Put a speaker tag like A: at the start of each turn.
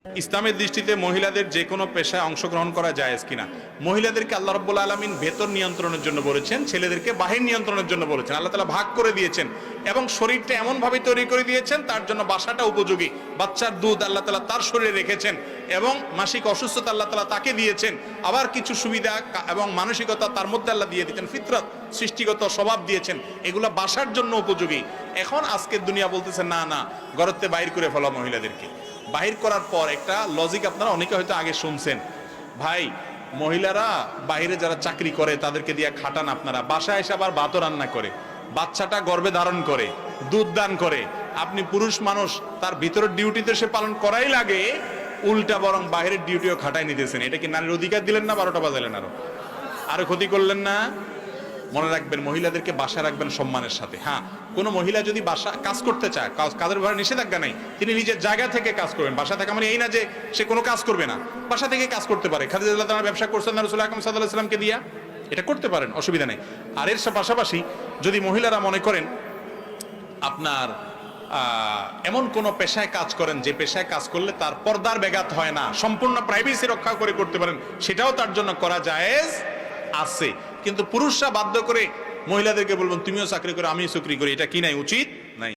A: ইসলামের দৃষ্টিতে মহিলাদের যে কোনো পেশায় অংশগ্রহণ করা জায়েজ কিনা? মহিলাদেরকে আল্লাহ রাব্বুল আলামিন ভেতর নিয়ন্ত্রণের জন্য বলেছেন, ছেলেদেরকে বাহির নিয়ন্ত্রণের জন্য বলেছেন। আল্লাহ তাআলা ভাগ করে দিয়েছেন এবং শরীরটা এমনভাবে তৈরি করে দিয়েছেন তার জন্য বাসাটা উপযোগী। বাচ্চার দুধ আল্লাহ তাআলা তার শরীরে রেখেছেন এবং মাসিক অসুস্থতা আল্লাহ তাআলা তাকে দিয়েছেন। আবার কিছু সুবিধা এবং মানসিকতা তার মধ্যে আল্লাহ দিয়ে দিয়েছেন, ফিতরত সৃষ্টিগত স্বভাব দিয়েছেন, এগুলো বাসার জন্য উপযোগী। এখন আজকের দুনিয়া বলতেছে না না, ঘরতে বাইর করে ফেলা মহিলাদেরকে। বাহির করার পর একটা লজিক আপনারা অনেকে হয়তো আগে শুনছেন, ভাই মহিলারা বাইরে যারা চাকরি করে তাদেরকে দিয়ে খাটান, আপনারা বাসায় এসে আবার ভাতও রান্না করে, বাচ্চাটা গর্ভে ধারণ করে, দুধ দান করে, আপনি পুরুষ মানুষ তার ভিতরের ডিউটিতে সে পালন করাই লাগে, উল্টা বরং বাইরের ডিউটিও খাটাই নিতেছেন। এটা কি নারীর অধিকার দিলেন না? 12টা বাজালেন, আরো ক্ষতি করলেন না? মনে রাখবেন, মহিলাদেরকে বাসা রাখবেন সম্মানের সাথে। হ্যাঁ, কোনো মহিলা যদি বাসা কাজ করতে চায়, কাজের ব্যাপারে নিষেধাজ্ঞা নেই, তিনি নিজের জায়গা থেকে কাজ করবেন। বাসা থেকে মানে এই না যে সে কোনো কাজ করবে না, বাসা থেকে কাজ করতে পারে। খাদিজা রাদিয়াল্লাহু তাআলা ব্যবসা করছেন রাসূল আকরাম সাল্লাল্লাহু আলাইহি ওয়াসাল্লামকে দিয়া, এটা করতে পারেন, অসুবিধা নেই। আর এর পাশাপাশি যদি মহিলারা মনে করেন আপনার এমন কোন পেশায় কাজ করেন যে পেশায় কাজ করলে তার পর্দার ব্যাঘাত হয় না, সম্পূর্ণ প্রাইভেসি রক্ষা করে করতে পারেন, সেটাও তার জন্য করা জায়েজ আছে। কিন্তু পুরুষরা বাধ্য করে মহিলাদেরকে বলবেন তুমিও চাকরি করো আমিও চাকরি করি, এটা কি নাই উচিত?